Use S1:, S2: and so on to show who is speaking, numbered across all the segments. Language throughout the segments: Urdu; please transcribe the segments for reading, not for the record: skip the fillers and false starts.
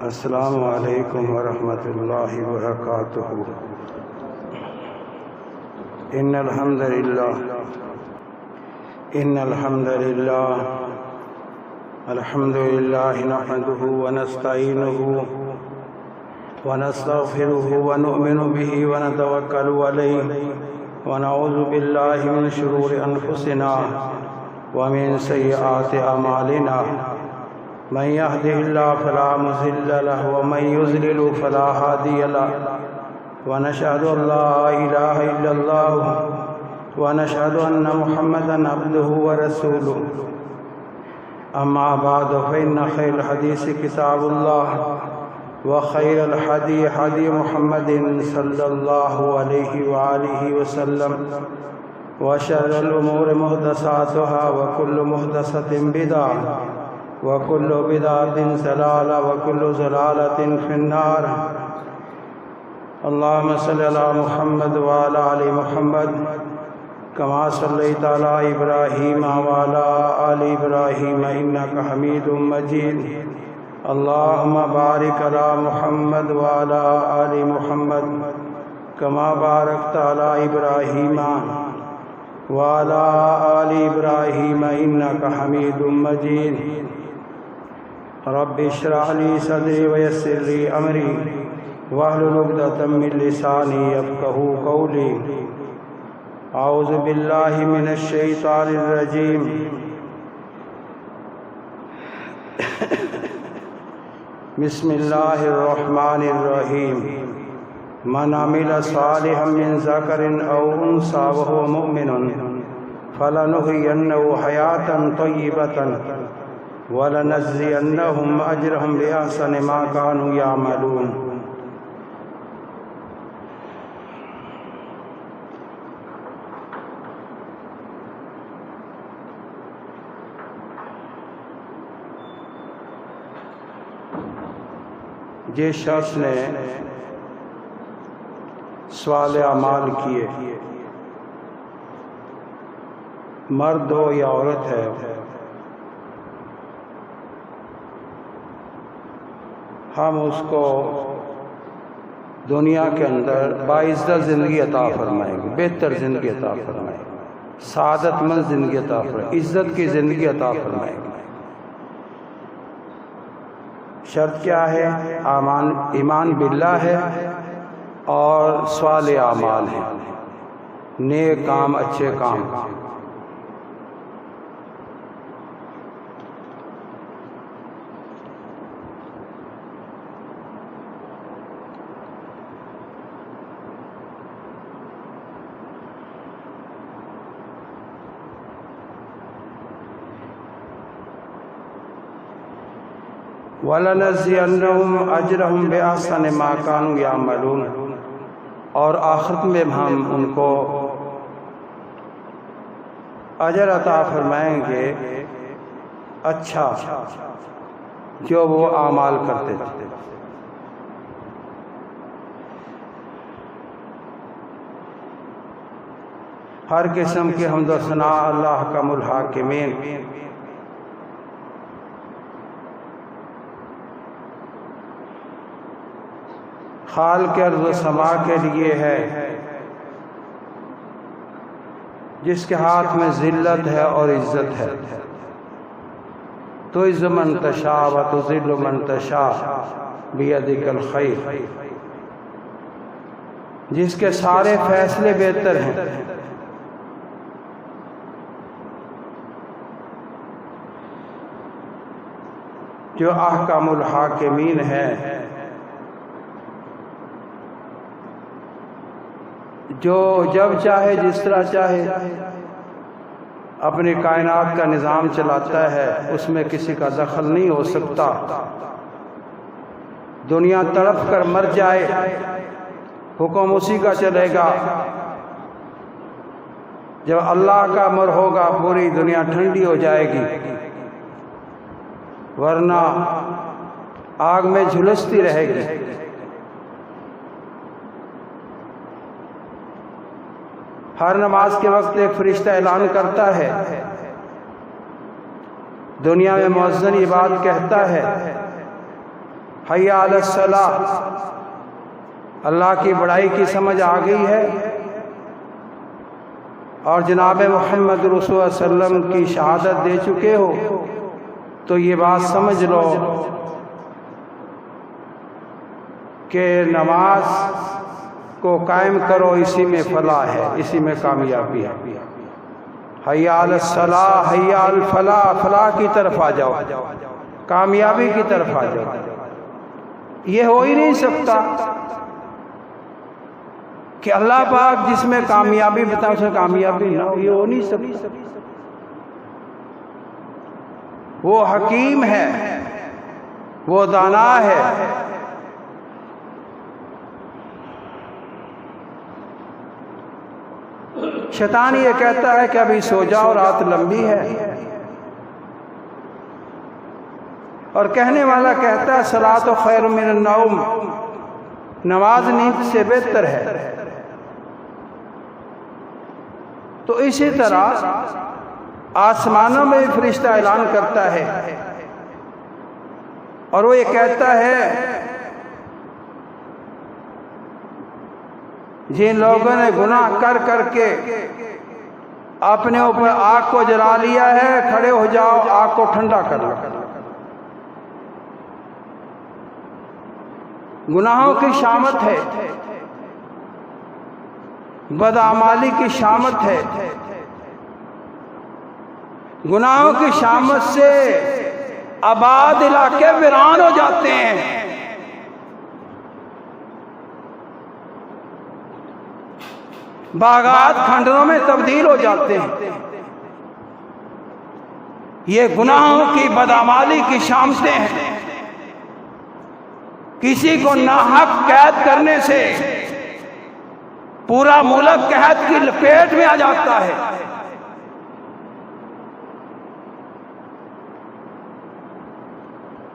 S1: السلام علیکم ورحمۃ اللہ وبرکاتہ۔ ان الحمد للہ نحمده ونستعینه ونستغفره ونؤمن به ونتوکل علیہ ونعوذ باللہ من شرور انفسنا ومن سیئات اعمالنا، من يهده الله فلا مضل له ومن يضلل فلا هادي له، ونشهد أن لا إله إلا الله ونشهد أن محمدا عبده ورسوله. أما بعد فإن خير الحديث كتاب الله، وخير الهدي هدي محمد صلى الله عليه وآله وسلم، وشر الأمور محدثاتها وكل محدثة بدعة وكل بدعة ضلالة وكل ضلالة في النار. اللهم صل على محمد وعلى آل محمد كما صليت على إبراهيم وعلى آل إبراهيم إنك حميد مجيد. اللهم بارك على محمد وعلى آل محمد كما باركت على إبراهيم وعلى آل إبراهيم إنك حميد مجيد. رب اشرح لي صدري ويسر لي أمري واحلل عقدة من لساني يفقهوا قولي. أعوذ بالله من الشيطان الرجيم. بسم الله الرحمن الرحيم. من عمل صالحا من ذكر أو أنثى وهو مؤمن فلنحيينه حياة طيبة وَلَنَجْزِيَنَّهُمْ أَجْرَهُمْ بِأَحْسَنِ مَا كَانُوا يَعْمَلُونَ. جس شخص نے سوال اعمال کیے، مرد ہو یا عورت ہے، ہم اس کو دنیا کے اندر باعزت زندگی عطا فرمائیں گے، بہتر زندگی عطا فرمائیں گے، سعادت مند زندگی عطا فرمائیں گے، عزت کی زندگی عطا فرمائیں گے۔ شرط کیا ہے؟ ایمان باللہ ہے اور صالح اعمال ہے، نیک کام، اچھے کام۔ وَلَنَجْزِيَنَّهُمْ أَجْرَهُمْ بِأَحْسَنِ مَا كَانُوا يَعْمَلُونَ، اور آخرت میں ہم ان کو اجر عطا فرمائیں گے اچھا جو وہ اعمال کرتے تھے۔ ہر قسم کی حمد و ثنا اللہ کا الحاکمین، خالق ارض و سما کے لیے ہے، جس کے ہاتھ میں ذلت ہے اور عزت ہے۔ تعز من تشاء وتذل من تشاء بیدک الخیر، جس کے سارے فیصلے بہتر ہیں، جو احکم الحاکمین ہے، جو جب چاہے جس طرح چاہے اپنی کائنات کا نظام چلاتا ہے، اس میں کسی کا دخل نہیں ہو سکتا۔ دنیا تڑپ کر مر جائے، حکم اسی کا چلے گا۔ جب اللہ کا امر ہوگا پوری دنیا ٹھنڈی ہو جائے گی، ورنہ آگ میں جھلستی رہے گی۔ ہر نماز کے وقت ایک فرشتہ اعلان کرتا ہے، دنیا میں مؤذن یہ بات کہتا ہے حی علی الصلاۃ، اللہ کی بڑائی کی سمجھ آ گئی ہے، اور جناب محمد رسول اللہ صلی اللہ علیہ وسلم کی شہادت دے چکے ہو، تو یہ بات سمجھ لو کہ نماز کو قائم کرو، اسی میں فلاح ہے، اسی میں کامیابی ہے۔ حی علی الصلاۃ، حی علی الفلاح، فلاح کی طرف آ جاؤ، کامیابی کی طرف آ جاؤ۔ یہ ہو ہی نہیں سکتا کہ اللہ پاک جس میں کامیابی بتا اسے کامیابی نہ ہو، یہ ہو نہیں سکتا۔ وہ حکیم ہے، وہ دانا ہے۔ شیطان یہ کہتا ہے کہ ابھی سو جاؤ، رات لمبی ہے، اور کہنے والا کہتا ہے صلاۃ خیر من النوم، نماز نیند سے بہتر ہے۔ تو اسی طرح آسمانوں میں فرشتہ اعلان کرتا ہے، اور وہ یہ کہتا ہے جن لوگوں نے گناہ کر کر کے اپنے اوپر آگ کو جلا لیا ہے، کھڑے ہو جاؤ، آگ کو ٹھنڈا کر لو۔ گناہوں کی شامت ہے، بدعمالی کی شامت ہے، گناہوں کی شامت سے آباد علاقے ویران ہو جاتے ہیں۔ باغات کھنڈروں میں تبدیل ہو جاتے ہیں۔ یہ گناہوں کی بدعمالی کی شامتیں ہیں۔ کسی کو ناحق قید کرنے سے پورا ملک قحط کی لپیٹ میں آ جاتا ہے۔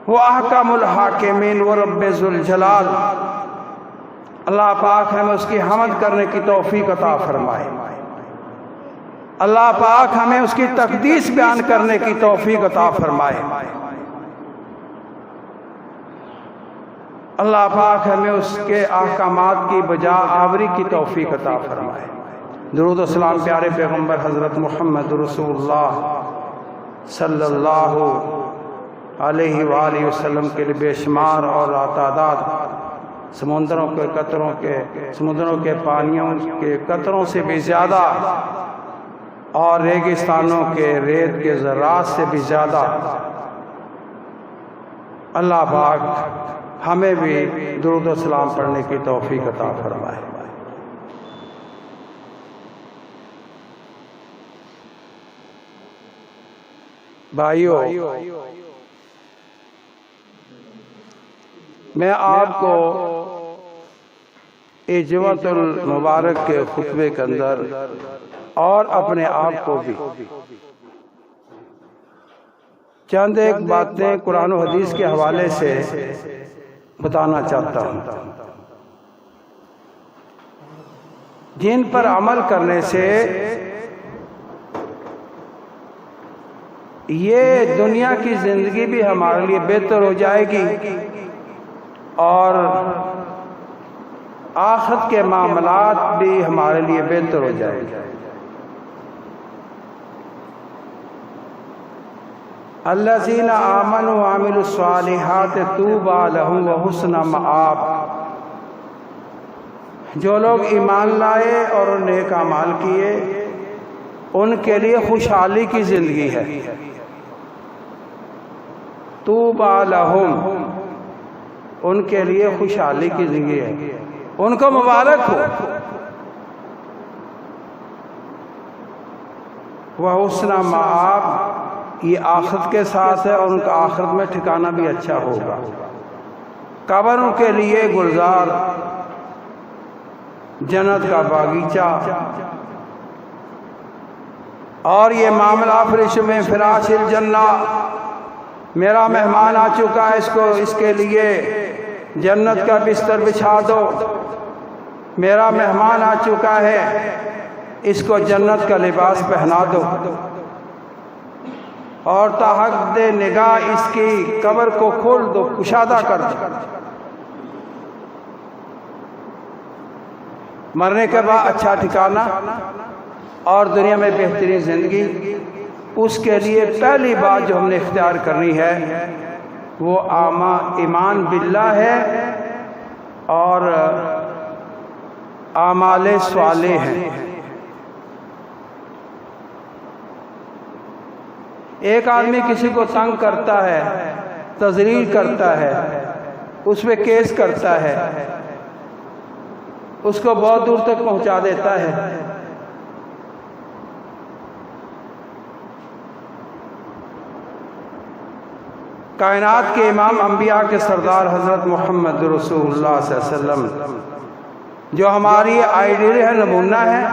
S1: وہ احکم الحاکمین و رب ذوالجلال، اللہ پاک ہمیں اس کی حمد کرنے کی توفیق عطا فرمائے، اللہ پاک ہمیں اس کی تقدیس بیان کرنے کی توفیق عطا فرمائے، اللہ پاک ہمیں اس کے احکامات کی بجا آوری کی توفیق عطا فرمائے۔ درود و سلام پیارے پیغمبر حضرت محمد رسول اللہ صلی اللہ علیہ وآلہ وسلم کے بے شمار اور تعداد سمندروں کے پانیوں کے قطروں سے بھی زیادہ، اور ریگستانوں کے ریت کے ذرات سے بھی زیادہ اللہ پاک ہمیں بھی درود و سلام پڑھنے کی توفیق عطا فرمائے۔ بھائیو، میں آپ کو جمعۃ المبارک کے خطبے کے اندر اور اپنے آپ کو بھی چند ایک باتیں قرآن و حدیث کے حوالے سے بتانا چاہتا ہوں، جن پر عمل کرنے سے یہ دنیا کی زندگی بھی ہمارے لیے بہتر ہو جائے گی، اور آخرت کے معاملات بھی ہمارے لیے بہتر ہو جائے گے۔ الذین آمنوا وعملوا الصالحات طوبی لہم وحسن مآب، جو لوگ ایمان لائے اور نیک اعمال کیے ان کے لیے خوشحالی کی زندگی ہے۔ طوبی لہم، ان کے لیے خوشحالی کی زندگی ہے، ان کو مبارک ہو۔ وحسن مآب، یہ آخرت کے ساتھ ہے، اور ان کا آخرت میں ٹھکانہ بھی اچھا ہوگا۔ قبر ان کے لیے گلزار، جنت کا باغیچہ، اور یہ معاملہ فرش میں فراش الجنہ، میرا مہمان آ چکا ہے، اس کے لیے جنت کا بستر بچھا دو، میرا مہمان آ چکا ہے، اس کو جنت کا لباس پہنا دو اور تاحد نگاہ اس کی قبر کو کھول دو، کشادہ کر دو۔ مرنے کے بعد اچھا ٹھکانہ اور دنیا میں بہترین زندگی، اس کے لیے پہلی بات جو ہم نے اختیار کرنی ہے وہ ایمان باللہ ہے اور اعمال صالح ہیں۔ ایک آدمی کسی کو تنگ کرتا ہے، تذلیل کرتا ہے، اس پہ کیس کرتا ہے، اس کو بہت دور تک پہنچا دیتا ہے۔ کائنات کے امام انبیاء کے سردار حضرت محمد رسول اللہ صلی اللہ علیہ وسلم جو ہماری آئیڈیل ہے، نمونہ ہے،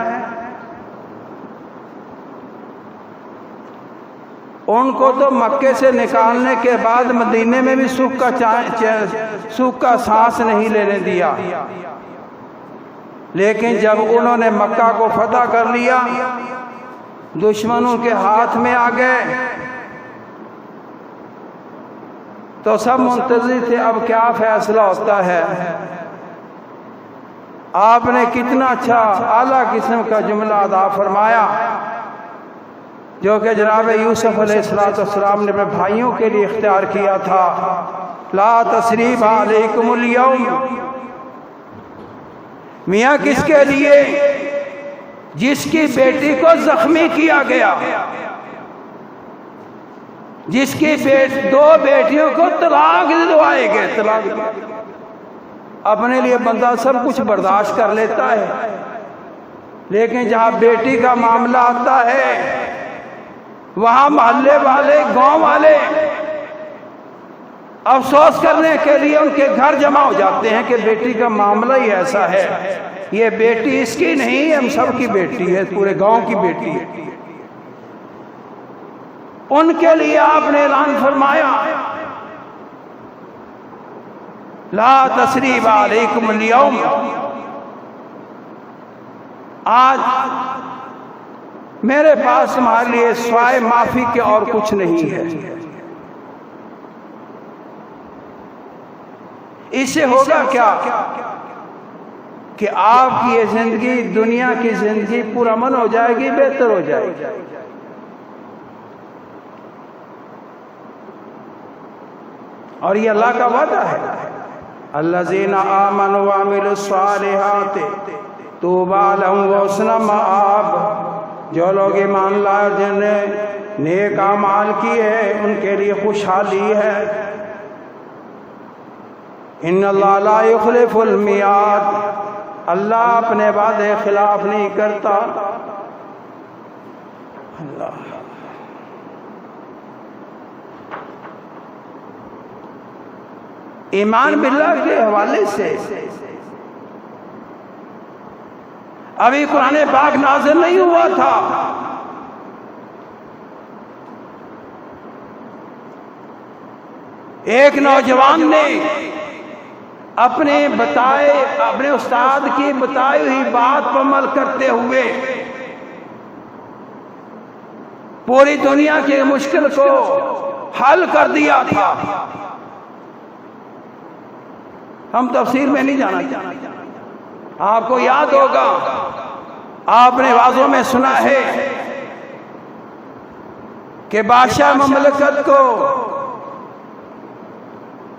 S1: ان کو تو مکے سے نکالنے کے بعد مدینے میں بھی سکھ کا سانس نہیں لینے دیا، لیکن جب انہوں نے مکہ کو فتح کر لیا، دشمنوں کے ہاتھ میں آ گئے، تو سب منتظر تھے اب کیا فیصلہ ہوتا ہے۔ آپ نے کتنا اچھا اعلیٰ قسم کا جملہ ادا فرمایا جو کہ جناب یوسف علیہ السلام نے اپنے بھائیوں کے لیے اختیار کیا تھا، لا تثریب علیکم اليوم۔ میاں کس کے لیے؟ جس کی بیٹی کو زخمی کیا گیا، جس کی دو بیٹیوں کو طلاق دلوائے گئے، طلاق اپنے لیے بندہ سب کچھ برداشت کر لیتا ہے، لیکن جہاں بیٹی کا معاملہ آتا ہے وہاں محلے والے، گاؤں والے افسوس کرنے کے لیے ان کے گھر جمع ہو جاتے ہیں کہ بیٹی کا معاملہ ہی ایسا ہے، یہ بیٹی اس کی نہیں، ہم سب کی بیٹی ہے، پورے گاؤں کی بیٹی ہے۔ ان کے لیے آپ نے اعلان فرمایا لا تثریب علیکم اليوم۔ آج میرے پاس تمہارے لیے سوائے معافی کے اور کچھ نہیں ہے۔ اس سے ہوگا کیا کہ آپ کی یہ زندگی، دنیا کی زندگی پرامن ہو جائے گی، بہتر ہو جائے گی۔ اور یہ اللہ کا وعدہ ہے، الذین آمنوا وعملوا الصالحات طوبی لہم وحسن مآب۔ جو لوگ ایمان لائے، جنہوں نے نیک اعمال کیے، ان کے لیے خوشحالی ہے۔ ان اللہ لا یخلف المیعاد، اللہ اپنے وعدے خلاف نہیں کرتا۔ اللہ ایمان باللہ کے حوالے سے ابھی قرآن پاک نازل نہیں ہوا تھا، ایک نوجوان نے اپنے استاد کی بتائی ہوئی بات پر عمل کرتے ہوئے پوری دنیا کی مشکل کو حل کر دیا تھا۔ ہم تفسیر میں نہیں جانا چاہتے، آپ کو یاد ہوگا، آپ نے واضحوں میں سنا ہے کہ بادشاہ مملکت کو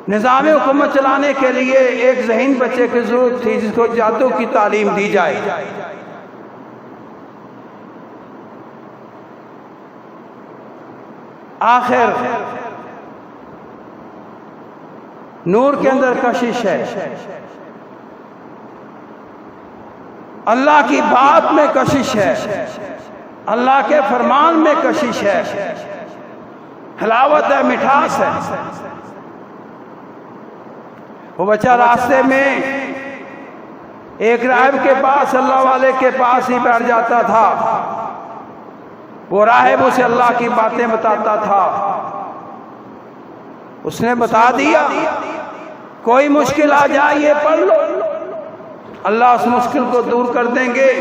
S1: نظام حکومت چلانے کے لیے ایک ذہین بچے کی ضرورت تھی جس کو جادو کی تعلیم دی جائے۔ آخر نور کے اندر کشش ہے، اللہ کی بات میں کشش ہے، اللہ کے فرمان میں کشش ہے، حلاوت ہے، مٹھاس ہے۔ وہ بچہ راستے میں ایک راہب کے پاس، اللہ والے کے پاس ہی بیٹھ جاتا تھا، وہ راہب اسے اللہ کی باتیں بتاتا تھا۔ اس نے بتا دیا کوئی مشکل آ جائے یہ پڑھ لو، اللہ اس مشکل کو دور کر دیں گے۔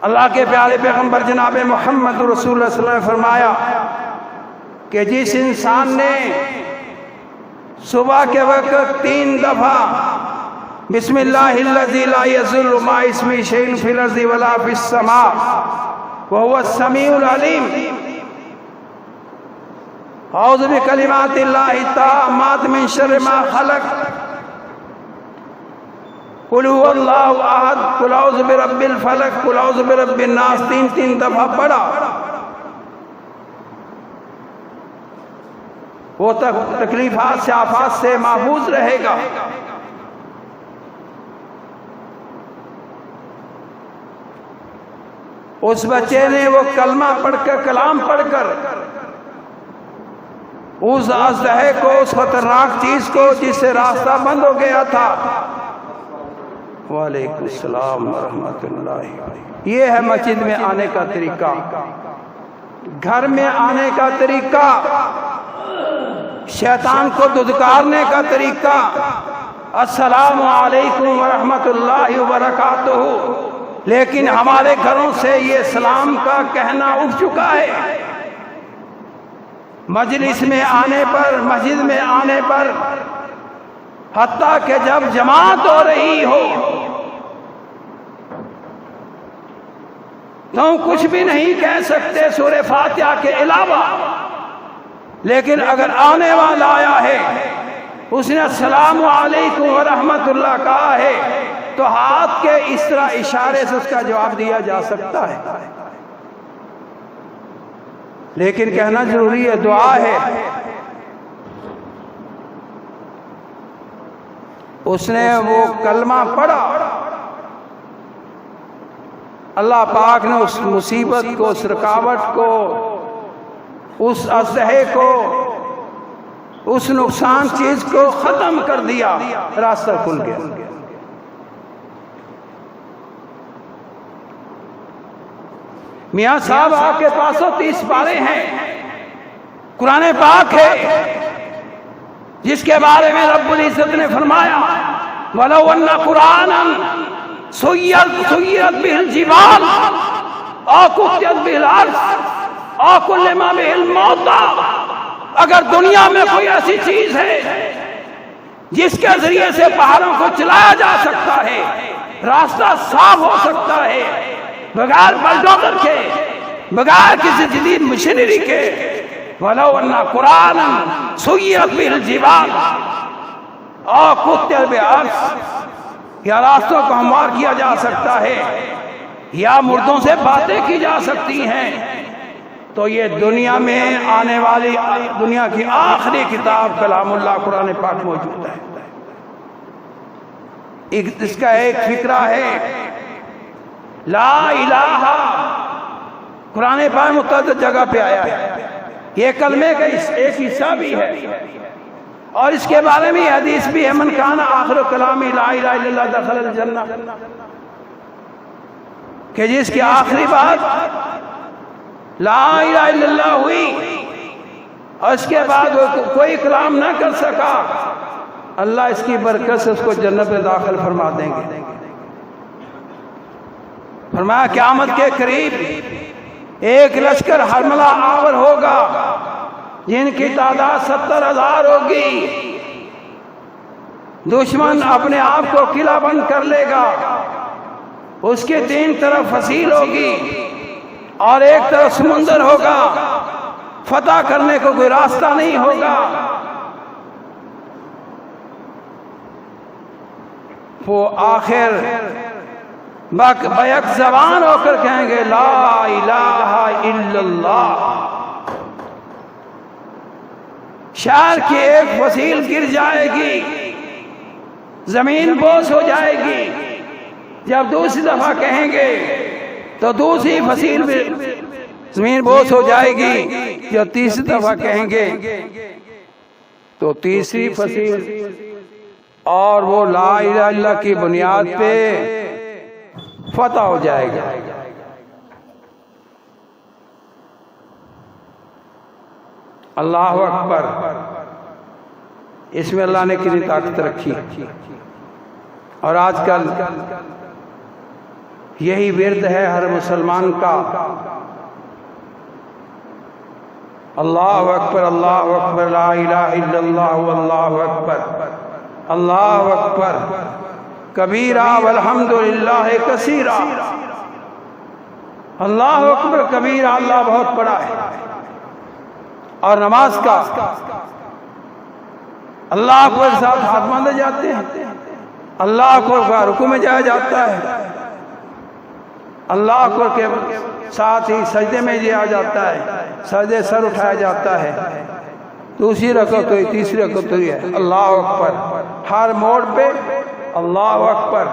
S1: اللہ کے پیارے پیغمبر جناب محمد رسول اللہ صلی اللہ علیہ وسلم نے فرمایا کہ جس انسان نے صبح کے وقت 3 دفعہ بسم اللہ الذی لا یضر مع اسمہ شیء فی الارض ولا فی السماء وهو السمیع العلیم اعوذ بکلمات اللہ التامات من شر ما خلق قل هو اللہ احد قل اعوذ برب الفلق قل اعوذ برب الناس 3 دفعہ پڑھا، وہ تکلیفات سے آفات سے محفوظ رہے گا۔ اس بچے نے وہ کلمہ پڑھ کر، کلام پڑھ کر اس اژدہے کو، اس خطرناک چیز کو جس سے راستہ بند ہو گیا تھا، وعلیکم السلام ورحمۃ اللہ، یہ ہے مسجد میں آنے کا طریقہ، گھر میں آنے کا طریقہ، شیطان کو دھتکارنے کا طریقہ۔ السلام علیکم ورحمۃ اللہ وبرکاتہ، لیکن ہمارے گھروں سے یہ سلام کا کہنا اٹھ چکا ہے۔ مجلس میں آنے پر، مسجد میں آنے پر، حتیٰ کہ جب جماعت ہو رہی ہو تو کچھ بھی نہیں کہہ سکتے سورہ فاتحہ کے علاوہ، لیکن اگر آنے والا آیا ہے، اس نے السلام علیکم ورحمۃ اللہ کہا ہے، تو ہاتھ کے اس طرح اشارے سے اس کا جواب دیا جا سکتا ہے، لیکن کہنا ضروری ہے، دعا ہے۔ اس نے وہ کلمہ پڑھا، اللہ پاک نے اس مصیبت کو، اس رکاوٹ کو، اس اژدہے کو، اس نقصان چیز کو ختم کر دیا، راستہ کھل گیا۔ میاں صاحب آپ کے پاس 30 پارے ہیں، قرآن پاک ہے، جس کے بارے میں رب العزت نے فرمایا وَلَوْ أَنَّ قُرْآنًا سُيِّرَتْ بِهِ الْجِبَالُ أَوْ قُطِّعَتْ بِهِ الْأَرْضُ أَوْ كُلِّمَ بِهِ الْمَوْتَىٰ، اگر دنیا میں کوئی ایسی چیز ہے جس کے ذریعے سے پہاڑوں کو چلایا جا سکتا ہے، راستہ صاف ہو سکتا ہے، بغیر بلڈوزر کے، بغیر کسی جدید مشینری کے، وَلَوْ أَنَّ قُرْآنًا سُيِّرَتْ بِهِ الْجِبَالُ أَوْ قُطِّعَتْ بِهِ الْأَرْضُ، یا راستوں کو ہموار کیا جا سکتا ہے، یا مردوں سے باتیں کی جا سکتی ہیں، تو یہ دنیا میں آنے والی دنیا کی آخری کتاب کلام اللہ قرآن پاک موجود ہے۔ اس کا ایک فقرہ ہے لا الہ، قرآن پاک متعدد جگہ پہ آیا ہے، یہ کلمے کا ایک حصہ بھی ہے، اور اس کے بارے میں حدیث بھی ہے من کان آخر کلامی لا الہ الا اللہ دخل الجنہ، کہ جس کی آخری بات لا الہ الا اللہ ہوئی اور اس کے بعد وہ کوئی کلام نہ کر سکا، اللہ اس کی برکت سے اس کو جنت میں داخل فرما دیں گے۔ فرمایا قیامت کے قریب ایک لشکر حملہ آور ہوگا جن کی تعداد 70,000 ہوگی، دشمن اپنے آپ کو قلعہ بند کر لے گا، اس کے 3 طرف فصیل ہوگی اور ایک طرف سمندر ہوگا، فتح کرنے کو کوئی راستہ نہیں ہوگا۔ وہ آخر بیک زبان ہو کر کہیں گے لا الہ الا اللہ، شہر کی ایک فصیل گر جائے گی، زمین بوس ہو جائے گی، جب دوسری دفعہ کہیں گے تو دوسری فصیل بھی زمین بوس ہو جائے گی، جب تیسری دفعہ کہیں گے تو تیسری فصیل، اور وہ لا الہ الا اللہ کی بنیاد پہ فتح ہو جائے گا۔ اللہ اکبر، اس میں اللہ نے کتنی طاقت رکھی، اور آج کل یہی ورد ہے ہر مسلمان کا۔ اللہ اکبر، اللہ اکبر، لا الہ الا اللہ واللہ اکبر، اللہ اکبر کبیرہ والحمد للہ کثیرہ۔ اللہ اکبر کبیرہ، اللہ بہت بڑا ہے۔ اور نماز کا اللہ اکبر کے ساتھ ہاتھ باندھے جاتے ہیں، اللہ اکبر کا رکوع میں جایا جاتا ہے، اللہ اکبر کے ساتھ ہی سجدے میں جایا جاتا ہے، سجدے سر اٹھایا جاتا ہے، دوسری رکعت ہوئی، تیسری رکعت ہوئی ہے، اللہ اکبر، ہر موڑ پہ اللہ اکبر،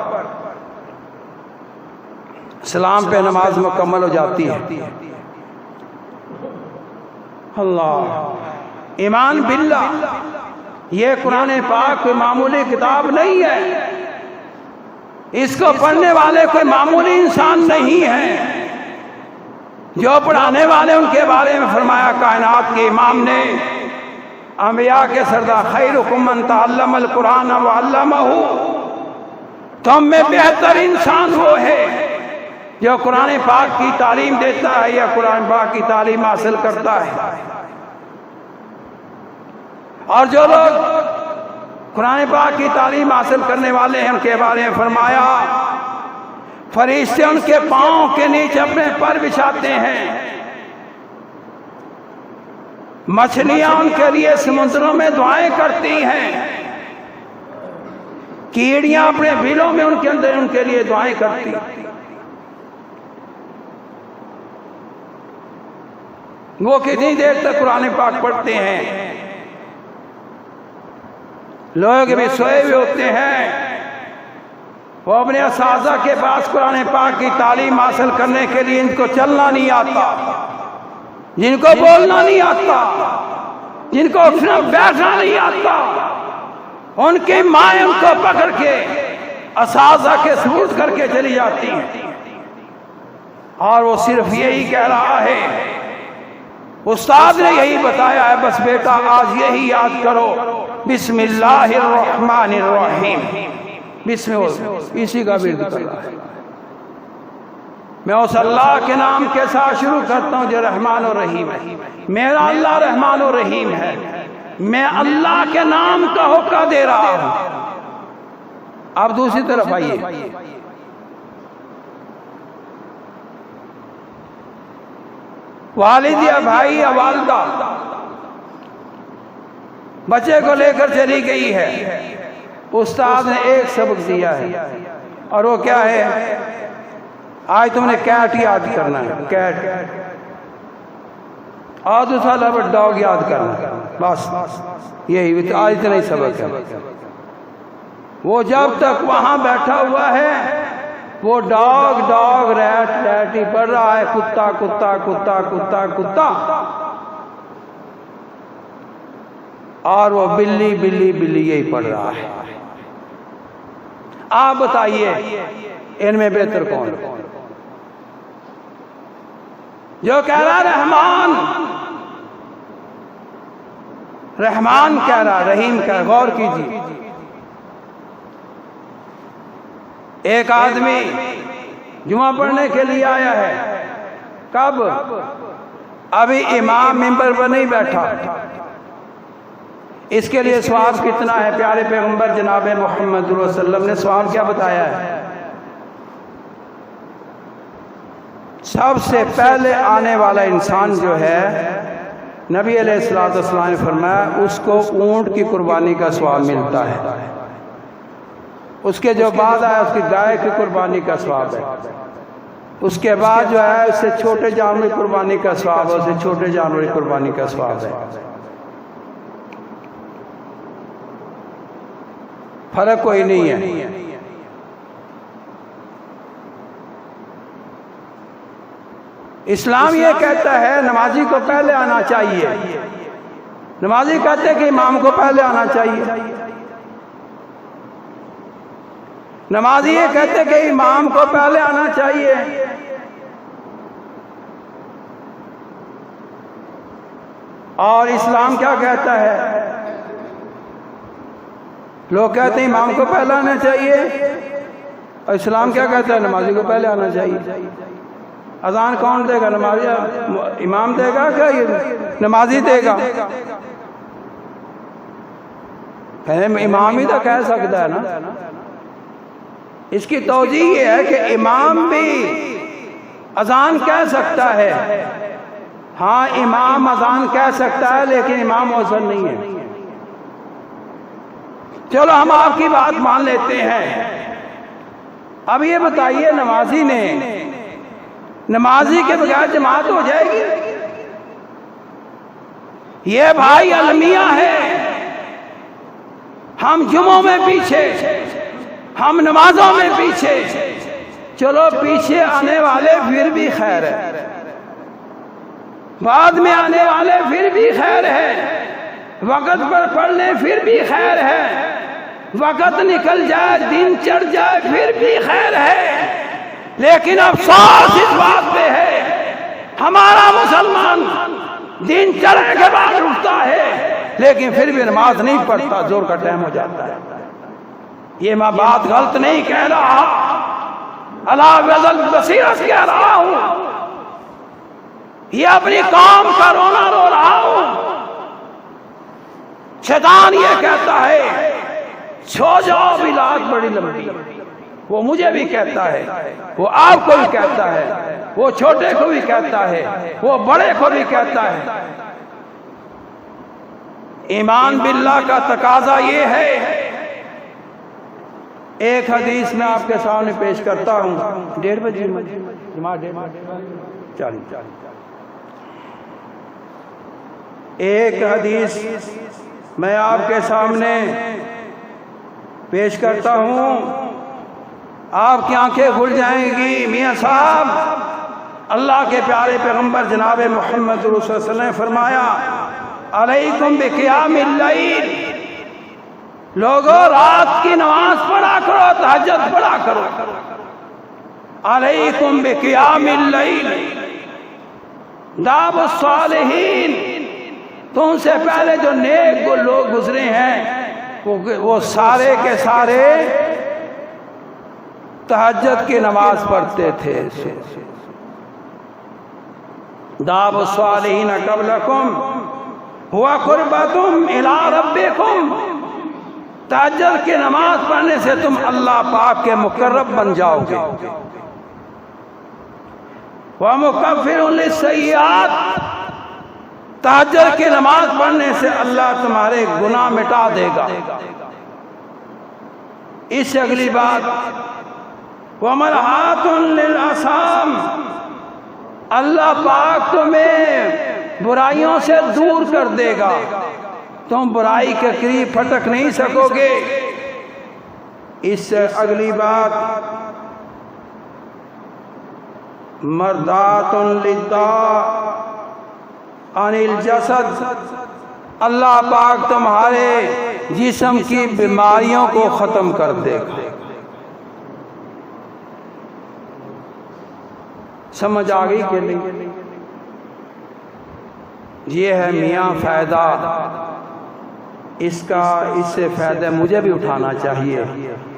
S1: سلام پہ نماز مکمل ہو جاتی ہے۔ اللہ، ایمان باللہ، یہ قرآن پاک کوئی معمولی کتاب نہیں ہے، اس کو پڑھنے والے کوئی معمولی انسان نہیں ہے۔ جو پڑھانے والے ان کے بارے میں فرمایا کائنات کے امام نے، انبیاء کے سردار، خیرکم من تعلم القرآن وعلمہ، تم میں بہتر انسان وہ ہے جو قرآن پاک کی تعلیم دیتا ہے یا قرآن پاک کی تعلیم حاصل کرتا ہے۔ اور جو لوگ قرآن پاک کی تعلیم حاصل کرنے والے ہیں ان کے بارے میں فرمایا فرشتے ان کے پاؤں کے نیچے اپنے پر بچھاتے ہیں، مچھلیاں ان کے لیے سمندروں میں دعائیں کرتی ہیں، کیڑیاں اپنے بلوں میں ان کے اندر ان کے لیے دعائیں کرتی ہیں۔ وہ کتنی دیر تک قرآن پاک پڑھتے ہیں؟ لوگ بھی سوئے ہوئے ہوتے ہیں، وہ اپنے اساتذہ کے پاس قرآن پاک کی تعلیم حاصل کرنے کے لیے ان کو چلنا نہیں آتا، جن کو بولنا نہیں آتا، جن کو اٹھنا بیٹھنا نہیں آتا، ان کی مائیں ان کو پکڑ کے اساتذہ کے سپرد کر کے چلی جاتی ہیں، اور وہ صرف یہی کہہ رہا ہے، استاد نے یہی بتایا ہے، بس بیٹا آج یہی یاد کرو، بسم اللہ الرحمن الرحیم، بسم اللہ، اسی کا ورد کر رہا ہے۔ میں اس اللہ کے نام کے ساتھ شروع کرتا ہوں جو رحمان و رحیم ہے، میرا اللہ رحمان و رحیم ہے، میں اللہ کے نام کا حکم دے رہا ہوں۔ اب دوسری طرف آئیے، والد یا بھائی یا والدہ بچے کو لے کر چلی گئی ہے، استاد نے ایک سبق دیا ہے، اور وہ کیا ہے؟ آج تم نے کیٹ یاد کرنا ہے، کیٹ، اور دوسرا لفظ ڈاگ یاد کرنا ہے، بس یہی آج اتنا ہی سبق ہے۔ وہ جب تک وہاں بیٹھا ہوا ہے وہ ڈاگ ڈاگ، ریٹ ریٹ ہی پڑھ رہا ہے، کتا کتا کتا کتا کتا، اور وہ بلی بلی بلی یہی پڑھ رہا ہے۔ آپ بتائیے ان میں بہتر کون؟ جو کہہ رہا رحمان، رحمان کہہ رہا، رحیم کہہ رہا، غور کیجیے۔ ایک آدمی جمعہ پڑھنے کے لیے آیا ہے، کب؟ ابھی امام ممبر پر نہیں بیٹھا، اس کے لیے ثواب کتنا ہے؟ پیارے پیغمبر جناب محمد صلی اللہ علیہ وسلم نے ثواب کیا بتایا ہے؟ سب سے پہلے آنے والا انسان جو ہے، نبی علیہ الصلوۃ والسلام نے فرمایا اس کو اونٹ کی قربانی کا ثواب ملتا ہے، اس کے جو بعد آیا اس کی گائے کی قربانی کا ثواب ہے، اس کے بعد جو ہے اس سے چھوٹے جانور کی قربانی کا ثواب ہے، اس سے چھوٹے جانور کی قربانی کا ثواب ہے۔ فرق کوئی نہیں ہے۔ اسلام یہ کہتا ہے نمازی کو پہلے آنا چاہیے، نمازی کہتے ہیں کہ امام کو پہلے آنا چاہیے، نمازی یہ کہتے کہ امام کو پہلے آنا چاہیے، اور اسلام کیا کہتا ہے؟ لوگ کہتے ہیں امام کو پہلے آنا چاہیے، اور اسلام کیا کہتا ہے؟ نمازی کو پہلے آنا چاہیے۔ اذان کون دے گا؟ نمازی امام دے گا کیا یہ نمازی دے گا؟ امام ہی تو کہہ سکتا ہے نا۔ اس کی توجیہ یہ ہے کہ امام بھی اذان کہہ سکتا ہے، ہاں امام اذان کہہ سکتا ہے لیکن امام مؤذن نہیں ہے۔ چلو ہم آپ کی بات مان لیتے ہیں۔ اب یہ بتائیے نمازی کے بغیر جماعت ہو جائے گی؟ یہ بھائی المیہ ہے، ہم جمعوں میں پیچھے، ہم نمازوں میں پیچھے، چلو پیچھے آنے والے پھر بھی خیر ہے، بعد میں آنے والے پھر بھی خیر ہے، وقت پر پڑھ لیں پھر بھی خیر ہے، وقت نکل جائے دن چڑھ جائے پھر بھی خیر ہے۔ لیکن افسوس اس بات پہ ہے ہمارا مسلمان دن چڑھنے کے بعد اٹھتا ہے لیکن پھر بھی نماز نہیں پڑھتا، زور کا ٹائم ہو جاتا ہے۔ یہ میں بات غلط نہیں کہہ رہا، اللہ وزل بصیرت کہہ رہا ہوں، یہ اپنی قوم کا رونا رو رہا ہوں۔ شیطان یہ کہتا ہے چھو جاؤ بلاد بڑی لمبی، وہ مجھے بھی کہتا ہے، وہ آپ کو بھی کہتا ہے، وہ چھوٹے کو بھی کہتا ہے، وہ بڑے کو بھی کہتا ہے۔ ایمان باللہ کا تقاضا یہ ہے، ایک حدیث میں آپ کے سامنے پیش کرتا ہوں۔ 1:30 بجے ایک حدیث میں آپ کے سامنے پیش کرتا ہوں، آپ کی آنکھیں کھل جائیں گی۔ میاں صاحب، اللہ کے پیارے پیغمبر جناب محمد رسول اللہ علیہ وسلم نے فرمایا علیکم بقیام اللیل، لوگوں رات کی نماز پڑھا کرو، تہجد پڑھا کرو۔ علیکم بقیام اللیل داب الصالحین، تم سے پہلے جو نیک لوگ گزرے ہیں وہ سارے کے سارے تہجد کی نماز پڑھتے تھے۔ داب الصالحین قبلکم ہوا قربتم الی ربکم، تہجد کی نماز پڑھنے سے تم اللہ پاک کے مقرب بن جاؤ گے۔ ومکفر للسیئات، تہجد کی نماز پڑھنے سے اللہ تمہارے گناہ مٹا دے گا۔ اس سے اگلی بات وَمَلْحَاتٌ لِلْأَسَامِ، اللہ پاک تمہیں برائیوں سے دور کر دے گا، تم برائی کے قریب پھٹک نہیں سکو گے۔ اس سے اگلی بات مردات للداء عن الجسد، اللہ پاک تمہارے جسم کی بیماریوں کو ختم کر دے گا۔ سمجھ آ گئی کہ نہیں؟ یہ ہے میاں فائدہ، اس سے فائدہ مجھے بھی اٹھانا چاہیے۔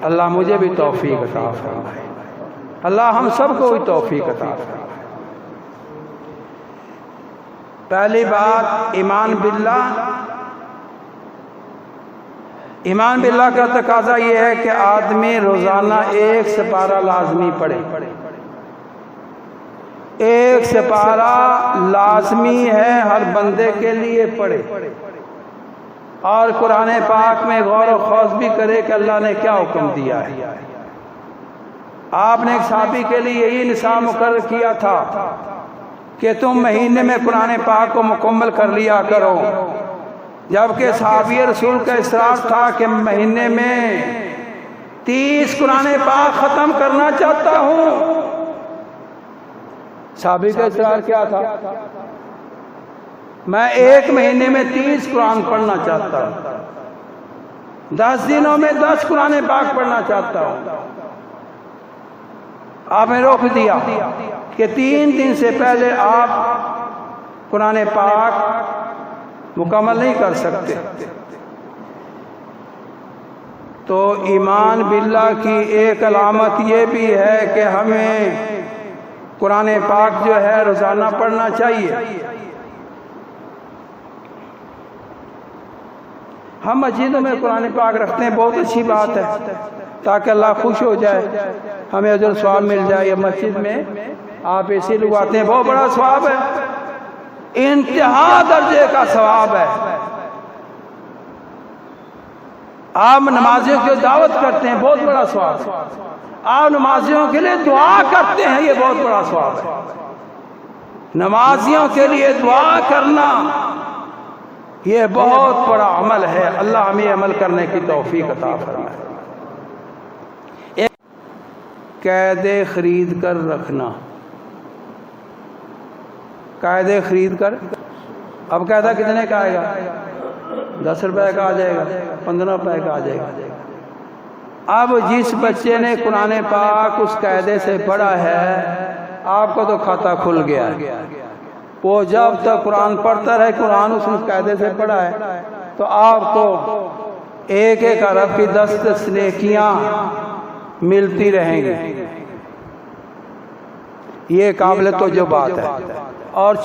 S1: اللہ مجھے بھی توفیق عطا فرمائے، اللہ ہم سب کو بھی توفیق عطا فرمائے۔ پہلی بات ایمان باللہ کا تقاضا یہ ہے کہ آدمی روزانہ 1 سپارہ لازمی پڑھے۔ 1 سپارہ لازمی ہے، ہر بندے کے لیے پڑھے، اور قرآن پاک میں غور و خوض بھی کرے کہ اللہ نے کیا حکم دیا ہے۔ آپ نے ایک صحابی کے لیے یہی نصاب مقرر کیا تھا کہ تم مہینے میں قرآن پاک کو مکمل کر لیا کرو، جبکہ صحابی رسول کا اصرار تھا کہ مہینے میں 30 قرآن پاک ختم کرنا چاہتا ہوں۔ صحابی کا اصرار کیا تھا؟ میں 1 مہینے میں 30 قرآن پڑھنا چاہتا ہوں، 10 دنوں میں 10 قرآن پاک پڑھنا چاہتا ہوں۔ آپ نے روک دیا کہ 3 دن سے پہلے آپ قرآن پاک مکمل نہیں کر سکتے۔ تو ایمان باللہ کی ایک علامت یہ بھی ہے کہ ہمیں قرآن پاک جو ہے روزانہ پڑھنا چاہیے۔ ہم مسجدوں میں قرآن پاک رکھتے ہیں، بہت اچھی بات ہے، تاکہ اللہ خوش ہو جائے، ہمیں اجر ثواب مل جائے۔ یہ مسجد میں آپ ایسے لوگ آتے ہیں، بہت بڑا ثواب ہے، انتہا درجے کا ثواب ہے۔ آپ نمازیوں کی دعوت کرتے ہیں، بہت بڑا ثواب ہے۔ آپ نمازیوں کے لیے دعا کرتے ہیں، یہ بہت بڑا ثواب ہے۔ نمازیوں کے لیے دعا کرنا یہ بہت بڑا عمل ہے۔ اللہ ہمیں عمل کرنے کی توفیق عطا فرمائے۔ قاعدے خرید کر رکھنا، قاعدے خرید کر، اب قاعدہ کتنے کا آئے گا؟ 10 روپے کا آ جائے گا، 15 روپے کا آ جائے گا۔ اب جس بچے نے قرآن پاک اس قاعدے سے پڑھا ہے، آپ کو تو کھاتا کھل گیا ہے۔ وہ جب تک قرآن پڑھتا رہے، قرآن اس قاعدے سے پڑھا ہے، تو آپ کو ایک ایک ارب کی 10 نیکیاں ملتی رہیں گی۔ یہ قابل توجہ بات ہے، اور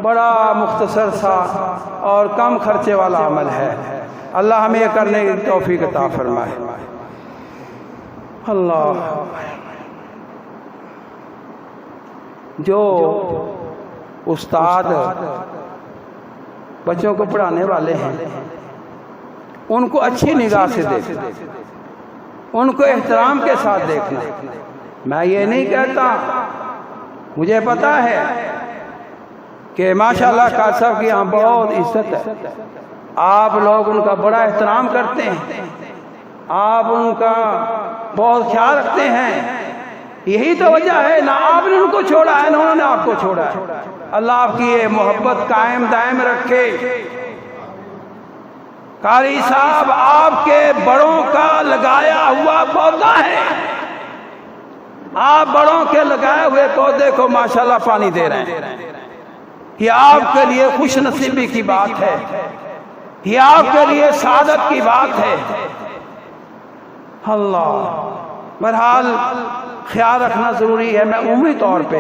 S1: بڑا مختصر سا اور کم خرچے والا عمل ہے۔ اللہ ہمیں یہ کرنے کی توفیق عطا فرمائے۔ اللہ، جو استاد بچوں کو پڑھانے والے ہیں، ان کو اچھی نگاہ سے دیکھنا، ان کو احترام کے ساتھ دیکھنا۔ میں یہ نہیں کہتا، مجھے پتا ہے کہ ماشاءاللہ قاری صاحب کی یہاں بہت عزت ہے، آپ لوگ ان کا بڑا احترام کرتے ہیں، آپ ان کا بہت خیال رکھتے ہیں۔ یہی تو وجہ ہے، نہ آپ نے ان کو چھوڑا ہے، نہ انہوں نے آپ کو چھوڑا ہے۔ اللہ آپ کی یہ محبت قائم دائم رکھے۔ قاری صاحب آپ کے بڑوں کا لگایا ہوا پودا ہے، آپ بڑوں کے لگائے ہوئے پودے کو ماشاءاللہ پانی دے رہے ہیں۔ یہ آپ کے لیے خوش نصیبی کی بات ہے، یہ آپ کے لیے سعادت کی بات ہے۔ اللہ، بہرحال خیال رکھنا ضروری ہے۔ میں عمومی طور پہ،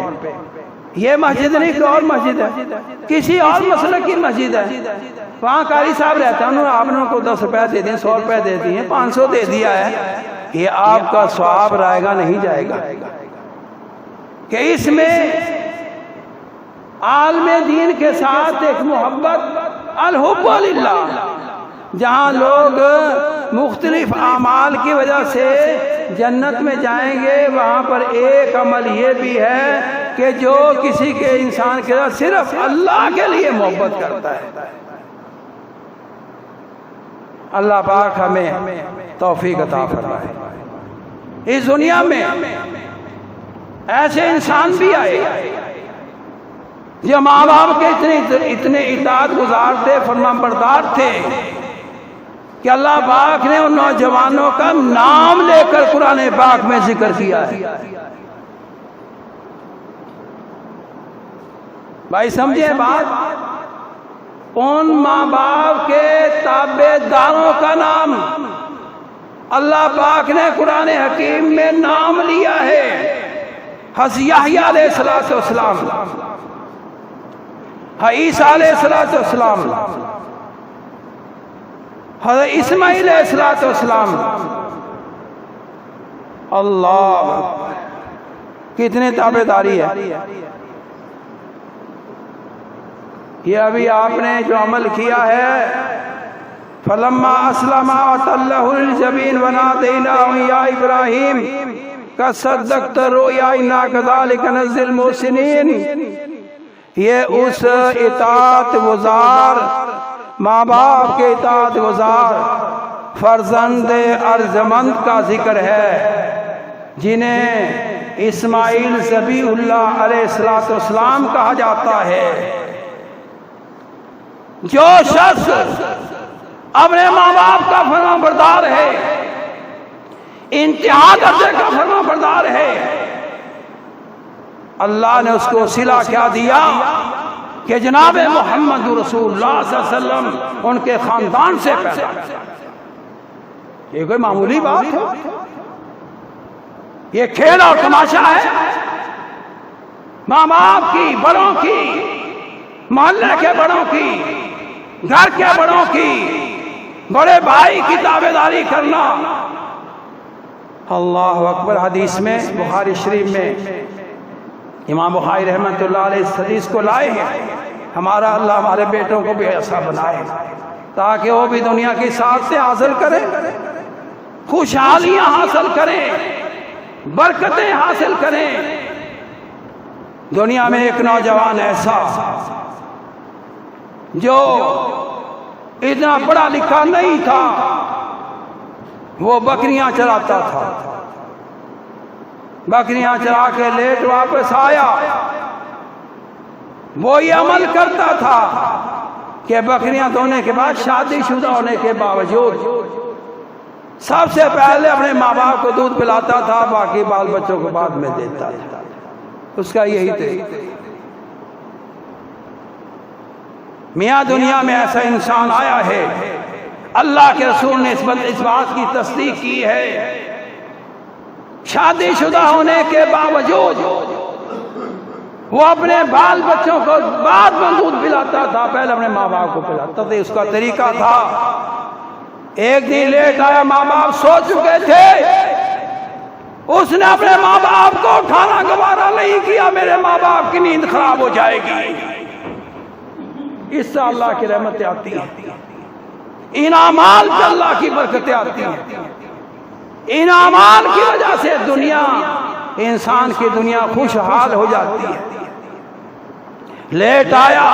S1: یہ مسجد نہیں کہ اور مسجد ہے، کسی اور مسلک کی مسجد ہے، وہاں قاری صاحب رہتا ہے، آپ نے ان کو 10 روپے دے دیے، 100 روپے دے دیے، 500 دے دیا ہے، یہ آپ کا ثواب رائے گا نہیں جائے گا کہ اس میں عالم دین کے ساتھ ایک محبت، الحب للہ، جہاں لوگ مختلف اعمال کی وجہ سے جنت میں جائیں گے، وہاں پر ایک عمل یہ بھی ہے کہ جو کسی کے انسان کے ساتھ صرف اللہ کے لیے محبت کرتا ہے۔ اللہ پاک ہمیں توفیق عطا فرمائے۔ اس دنیا میں ایسے انسان بھی آئے جو ماں باپ کے اتنے اطاعت گزار تھے، فرمانبردار تھے کہ اللہ پاک نے ان نوجوانوں کا نام لے کر قرآن پاک میں ذکر کیا ہے۔ بھائی سمجھے بات، ان ماں باپ کے تابع داروں کا نام اللہ پاک نے قرآن حکیم میں نام لیا ہے۔ حضرت یحییٰ علیہ السلام، عیسیٰ علیہ السلام، حضرت اسماعیل علیہ السلام۔ اللہ، کتنے تابع داری ہے۔ یہ ابھی آپ نے جو عمل کیا ہے، فلما اسلم وتلہ للجبین ونادیناہ یا ابراہیم قد صدقت الرؤیا انا کذلک نجزی المحسنین، یہ اس اطاعت گزار، ماں باپ کے اطاعت گزار فرزند ارجمند کا ذکر ہے، جنہیں اسماعیل ذبیح اللہ علیہ السلام کہا جاتا ہے۔ جو شخص اپنے ماں باپ کا فرمان بردار ہے، انتہا درجے کا فرمان بردار ہے، اللہ نے اس کو صلہ کیا دیا کہ جناب محمد رسول اللہ صلی اللہ علیہ وسلم ان کے خاندان سے پیدا۔ یہ کوئی معمولی بات ہے؟ یہ کھیل اور تماشا ہے؟ ماں باپ کی، بڑوں کی، محلے کے بڑوں کی، گھر کے بڑوں کی، بڑے بھائی کی تابعداری کرنا۔ اللہ اکبر۔ حدیث میں، بخاری شریف میں امام بخاری رحمۃ اللہ علیہ اس حدیث کو لائے ہیں، ہمارا اللہ ہمارے بیٹوں کو بھی ایسا بنائے تاکہ وہ بھی دنیا کی سعادتیں حاصل کریں، خوشحالیاں حاصل کریں، برکتیں حاصل کریں۔ دنیا میں ایک نوجوان ایسا جو اتنا پڑھا لکھا نہیں تھا، وہ بکریاں چراتا تھا، بکریاں چرا کے لیٹ واپس آیا، وہ یہ عمل کرتا تھا کہ بکریاں دھونے کے بعد، شادی شدہ ہونے کے باوجود سب سے پہلے اپنے ماں باپ کو دودھ پلاتا تھا، باقی بال بچوں کو بعد میں دیتا تھا۔ اس کا یہی طریقہ۔ میاں دنیا میں ایسا انسان آیا ہے، اللہ کے رسول نے اس بات کی تصدیق کی ہے، شادی شدہ ہونے کے باوجود وہ اپنے بال بچوں کو بعد میں دودھ پلاتا تھا، پہلے اپنے ماں باپ کو پلاتا تھا۔ اس کا طریقہ تھا۔ ایک دن لیٹ آیا، ماں باپ سو چکے تھے، اس نے اپنے ماں باپ کو اٹھانا گوارا نہیں کیا، میرے ماں باپ کی نیند خراب ہو جائے گی۔ اس سے اللہ کی رحمتیں آتی ہیں، ان اعمال سے اللہ کی برکتیں آتی ہیں، ان اعمال کی وجہ سے دنیا، انسان کی دنیا خوشحال ہو جاتی ہے۔ لیٹ آیا،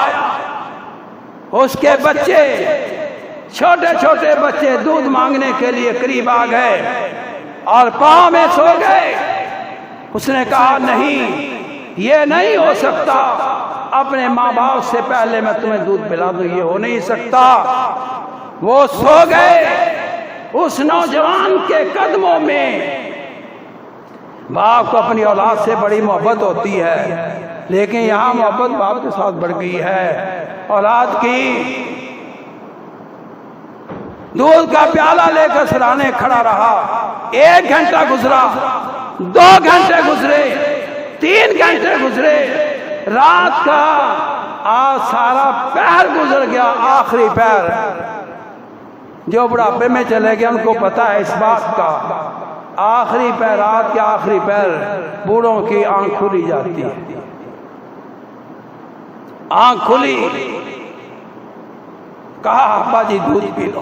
S1: اس کے بچے، چھوٹے چھوٹے بچے دودھ مانگنے کے لیے قریب آ گئے اور پاؤں میں سو گئے۔ اس نے کہا نہیں، یہ نہیں ہو سکتا، اپنے ماں باپ سے پہلے میں تمہیں دودھ پلا دوں، یہ ہو نہیں سکتا۔ وہ سو گئے۔ اس نوجوان کے قدموں میں، باپ کو اپنی اولاد سے بڑی محبت ہوتی ہے، لیکن یہاں محبت باپ کے ساتھ بڑھ گئی ہے اولاد کی۔ دودھ کا پیالہ لے کر سرانے کھڑا رہا، 1 گھنٹہ گزرا، 2 گھنٹے گزرے، 3 گھنٹے گزرے، رات کا سارا پہر گزر گیا، آخری پہر۔ جو بڑھاپے میں چلے گئے ان کو پتا ہے اس بات کا، آخری پہر، رات کے آخری پہر بوڑھوں کی آنکھ کھلی جاتی ہے۔ آنکھ کھلی، کہا ابا جی دودھ پی لو۔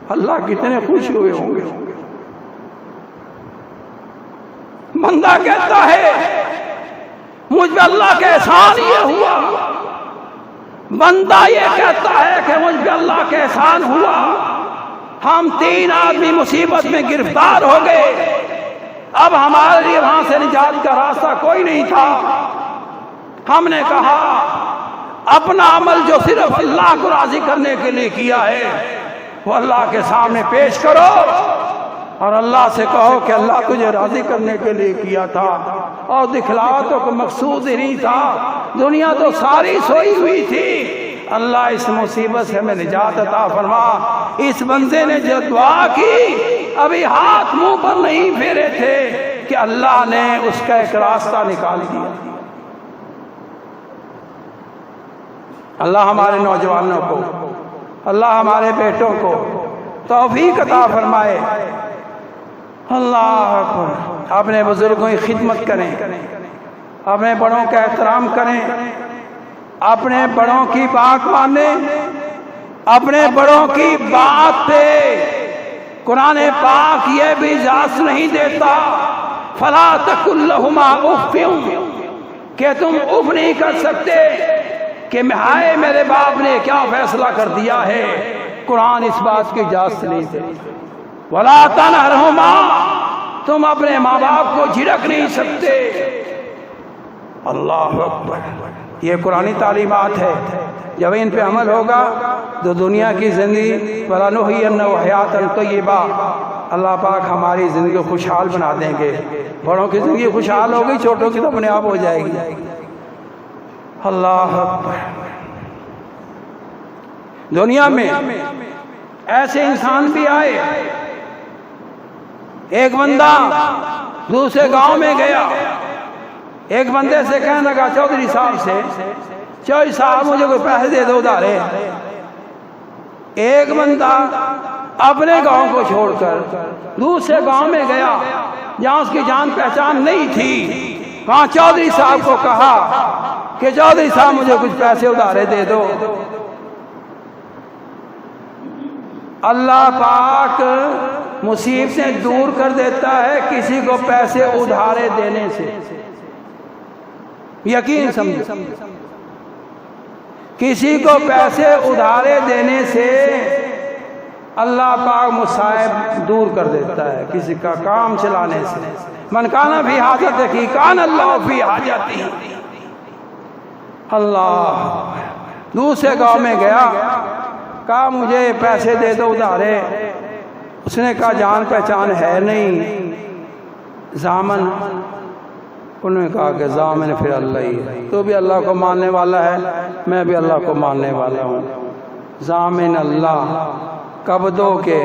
S1: اللہ کتنے خوش ہوئے ہوں گے۔ بندہ کہتا ہے مجھ پہ اللہ کا احسان یہ ہوا، بندہ یہ کہتا ہے کہ مجھ پہ اللہ کا احسان ہوا، ہم 3 آدمی مصیبت میں گرفتار ہو گئے، اب ہمارے لیے وہاں سے نجات کا راستہ کوئی نہیں تھا۔ ہم نے کہا اپنا عمل جو صرف اللہ کو راضی کرنے کے لیے کیا ہے وہ اللہ کے سامنے پیش کرو، اور اللہ سے کہو کہ اللہ تجھے راضی کرنے کے لیے کیا تھا، اور دکھلاوا تو کوئی مقصود ہی نہیں تھا، دنیا تو ساری سوئی ہوئی تھی، اللہ اس مصیبت سے ہمیں نجات عطا فرما۔ اس بندے نے جو دعا کی، ابھی ہاتھ منہ پر نہیں پھیرے تھے کہ اللہ نے اس کا ایک راستہ نکال دیا۔ اللہ ہمارے نوجوانوں کو، اللہ ہمارے بیٹوں کو توفیق عطا فرمائے۔ اللہ اکبر۔ اپنے بزرگوں کی خدمت کریں، اپنے بڑوں کا احترام کریں، اپنے بڑوں کی بات مانیں، اپنے بڑوں کی بات پہ قرآن پاک یہ بھی اجازت نہیں دیتا فلا تقل لہما اف، کہ تم اف نہیں کر سکتے کہ ہائے میرے باپ نے کیا فیصلہ کر دیا ہے، قرآن اس بات کی اجازت نہیں دیتا۔ ولا تنہرہما، تم اپنے ماں باپ کو جھڑک نہیں سکتے۔ اللہ اکبر۔ یہ قرآنی تعلیمات ہے، جب ان پہ عمل ہوگا تو دنیا کی زندگی وَلَنُحْيِيَنَّهُ حَيَاةً طَيِّبَةً، اللہ پاک ہماری زندگی خوشحال بنا دیں گے۔ بڑوں کی زندگی خوشحال ہوگی، چھوٹوں کی تو اپنے آپ ہو جائے گی۔ اللہ اکبر۔ دنیا میں ایسے انسان بھی آئے. ایک بندہ دوسرے گاؤں میں گیا, ایک بندے سے کہنے لگا چودھری صاحب سے, چودھری صاحب مجھے کوئی پیسے دے دو ادھارے. ایک بندہ اپنے گاؤں کو چھوڑ کر دوسرے گاؤں میں گیا جہاں اس کی جان پہچان نہیں تھی, وہاں چودھری صاحب کو کہا کہ چودھری صاحب مجھے کچھ پیسے ادھارے دے دو. اللہ پاک مصیبتیں دور کر دیتا ہے کسی کو پیسے ادھارے دینے سے. یقین سمجھو, کسی کو پیسے ادھارے دینے سے اللہ پاک مصائب دور کر دیتا ہے, کسی کا کام چلانے سے. من کان فی حاجت کی کان اللہ فی حاجتی. اللہ دوسرے گاؤں میں گیا, کہا مجھے پیسے دے دو ادھارے. اس نے کہا جان پہچان ہے نہیں, ضامن. انہوں نے کہا کہ ضامن پھر اللہ ہی ہے, تو بھی اللہ کو ماننے والا ہے, میں بھی اللہ کو ماننے والا ہوں. ضامن اللہ. قبضوں کے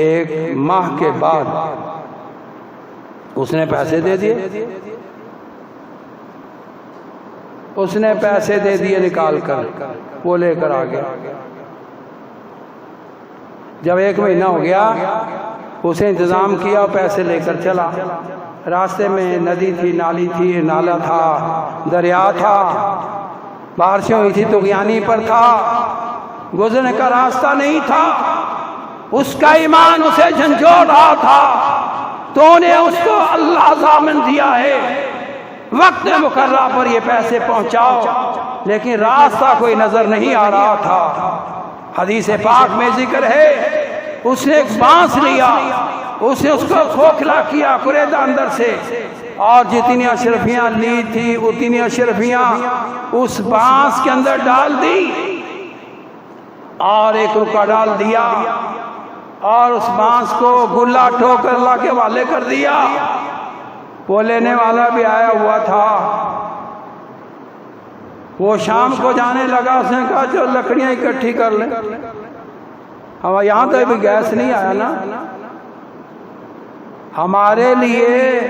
S1: ایک ماہ کے بعد اس نے پیسے دے دیے, اس نے پیسے دے دیے نکال کر, وہ لے کر آ گیا. جب ایک مہینہ ہو گیا اسے انتظام کیا, پیسے لے کر چلا. راستے میں ندی تھی, نالی تھی, نالا تھا, دریا تھا, بارشیں ہوئی تھی تو گیانی پر تھا, گزرنے کا راستہ نہیں تھا. اس کا ایمان اسے جھنجھوڑ رہا تھا, تو نے اس کو اللہ ضامن دیا ہے وقت مقررہ پر یہ پیسے پہنچاؤ, لیکن راستہ کوئی نظر نہیں آ رہا تھا. حدیث پاک میں ذکر ہے, اس نے ایک بانس لیا, اس نے اس کو کھوکھلا کیا قریدہ اندر سے, اور جتنی اشرفیاں لی تھی اتنی اشرفیاں اس بانس کے اندر ڈال دی, اور ایک رکا ڈال دیا, اور اس بانس کو گلا ٹھوک کر اللہ کے حوالے کر دیا. وہ لینے والا بھی آیا ہوا تھا. وہ شام کو جانے لگا, اس نے کہا جو لکڑیاں اکٹھی کر لیں. ہم یہاں تو ابھی گیس نہیں آیا نا, ہمارے لیے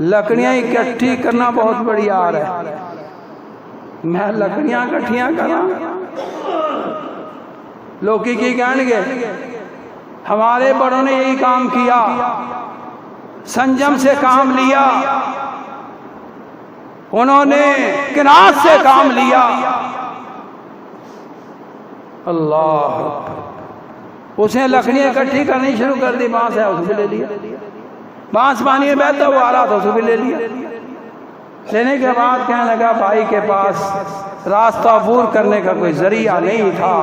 S1: لکڑیاں اکٹھی کرنا بہت بڑی آر ہے. میں لکڑیاں اکٹھیاں کرا, لوگ کی کہیں گے ہمارے بڑوں نے یہی کام کیا, سنجم سے کام لیا, انہوں نے کناز سے کام لیا. اللہ, اس نے لکڑیاں اکٹھی کرنی شروع کر دی. بانس ہے اس بھی لے لیا, بانس پانی میں بہتا ہوا آ رہا تھا, اس بھی لے لیا. لینے کے بعد کہنے لگا بھائی کے پاس راستہ عبور کرنے کا کوئی ذریعہ نہیں تھا,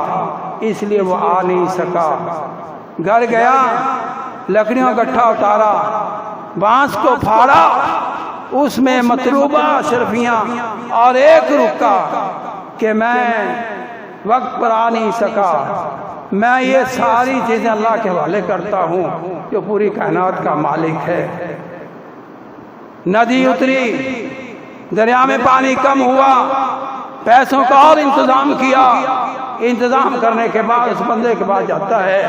S1: اس لیے وہ آ نہیں سکا. گھر گیا, لکڑیوں اکٹھا اتارا, بانس کو پھاڑا, اس میں مطلوبہ اشرفیاں اور ایک رکا کہ میں وقت پر آ نہیں سکا, میں یہ ساری چیزیں اللہ کے حوالے کرتا ہوں جو پوری کائنات کا مالک ہے. ندی اتری, دریا میں پانی کم ہوا, پیسوں کا اور انتظام کیا. انتظام کرنے کے بعد اس بندے کے پاس جاتا ہے,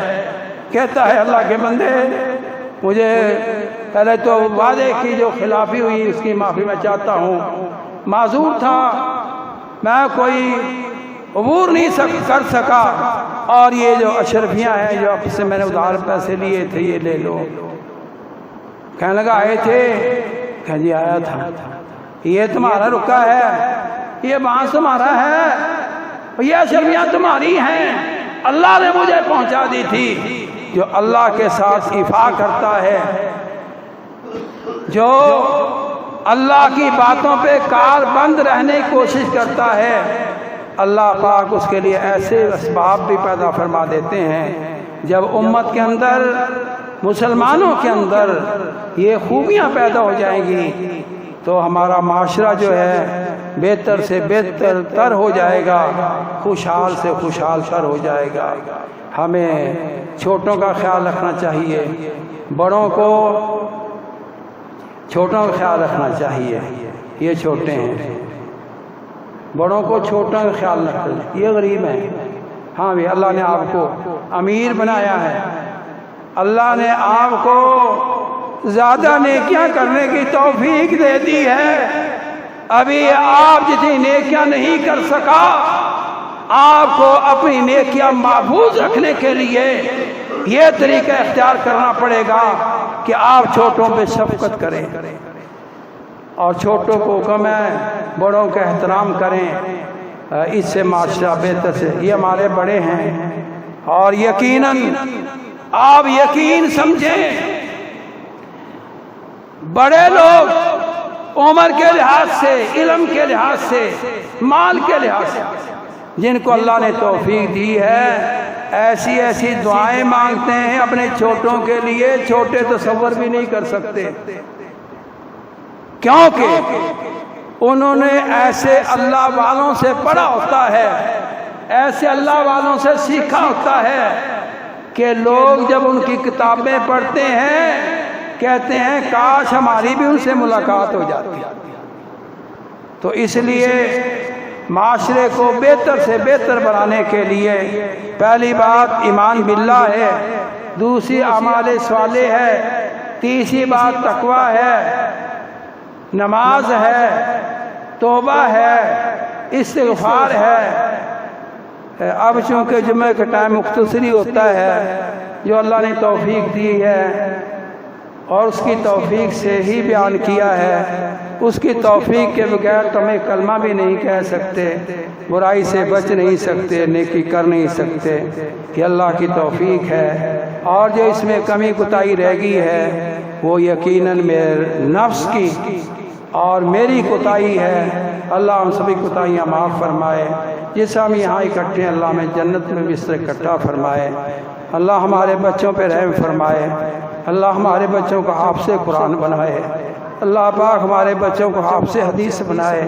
S1: کہتا ہے اللہ کے بندے مجھے پہلے تو وعدے کی جو خلافی ہوئی اس کی معافی میں چاہتا ہوں, معذور تھا, میں کوئی عبور نہیں کر سکا, اور یہ جو اشرفیاں ہیں جو آپ سے میں نے ادھار پیسے لیے تھے یہ لے لو. کہنے لگا آئے تھے, کہ جی آیا تھا. یہ تمہارا رکا ہے, یہ بانس تمہارا ہے, یہ اشرفیاں تمہاری ہیں, اللہ نے مجھے پہنچا دی تھی. جو اللہ کے ساتھ ایفا کرتا ہے, جو اللہ کی باتوں پہ کار بند رہنے کی کوشش کرتا ہے, اللہ پاک اس کے لیے ایسے اسباب بھی پیدا فرما دیتے ہیں. جب امت کے اندر, مسلمانوں کے اندر یہ خوبیاں پیدا ہو جائیں گی تو ہمارا معاشرہ جو ہے بہتر سے بہتر تر ہو جائے گا, خوشحال سے خوشحال تر ہو جائے گا. ہمیں چھوٹوں کا خیال رکھنا چاہیے, بڑوں کو چھوٹوں کا خیال رکھنا چاہیے. یہ چھوٹے ہیں, بڑوں کو چھوٹوں کا خیال رکھنا, یہ غریب ہیں. ہاں بھی اللہ نے آپ کو امیر بنایا ہے، اللہ نے آپ کو زیادہ نیکیاں کرنے کی توفیق دے دی ہے، ابھی آپ جتنی نیکیاں نہیں کر سکا، آپ کو اپنی نیکیاں محفوظ رکھنے کے لیے یہ طریقہ اختیار کرنا پڑے گا کہ آپ چھوٹوں پہ شفقت کریں اور چھوٹوں کو حکم ہے بڑوں کا احترام کریں، اس سے معاشرہ بہتر سے، یہ ہمارے بڑے ہیں اور یقیناً آپ یقین سمجھیں بڑے لوگ عمر کے لحاظ سے، علم کے لحاظ سے، مال کے لحاظ سے جن کو اللہ نے توفیق دی ہے ایسی ایسی دعائیں مانگتے ہیں اپنے چھوٹوں کے لیے، چھوٹے تصور بھی نہیں کر سکتے، کیونکہ انہوں نے ایسے اللہ والوں سے پڑھا ہوتا ہے، ایسے اللہ والوں سے سیکھا ہوتا ہے کہ لوگ جب ان کی کتابیں پڑھتے ہیں کہتے ہیں کاش ہماری بھی ان سے ملاقات ہو جاتی۔ تو اس لیے معاشرے کو بہتر سے بہتر بنانے کے لیے پہلی بات ایمان باللہ ہے، دوسری اعمال صالح ہے، تیسری بات تقوی ہے، نماز ہے، توبہ ہے، استغفار ہے۔ اب چونکہ جمعہ کا ٹائم مختصری ہوتا ہے جو اللہ نے توفیق دی ہے اور اس کی توفیق سے ہی بیان کیا ہے، اس کی توفیق کے بغیر تو ہمیں کلمہ بھی نہیں کہہ سکتے، برائی سے بچ نہیں سکتے، نیکی کر نہیں سکتے، یہ اللہ کی توفیق ہے۔ اور جو اس میں کمی کوتاہی رہ گئی ہے وہ یقیناً میرے نفس کی اور میری کوتاہی ہے، اللہ ہم سبھی کوتاہیاں معاف فرمائے، جس ہم یہاں اکٹھے ہیں اللہ ہمیں جنت میں بستر اکٹھا فرمائے، اللہ ہمارے بچوں پہ رحم فرمائے، اللہ ہمارے بچوں کو حافظ قرآن بنائے، اللہ پاک ہمارے بچوں کو حافظ حدیث بنائے۔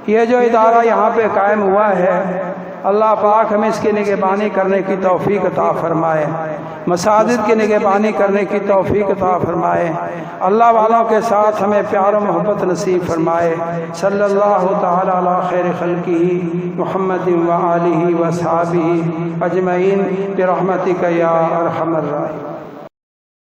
S1: یہ جو ادارہ یہاں پہ قائم ہوا ہے اللہ پاک ہمیں اس کی نگہبانی کرنے کی توفیق عطا فرمائے، مساجد کی نگہبانی کرنے کی توفیق عطا فرمائے، اللہ والوں کے ساتھ ہمیں پیار و محبت نصیب فرمائے۔ صلی اللہ تعالی علی خیر خلقہ محمد و آلہ و صحابہ اجمعین برحمتک یا ارحم الراحمین۔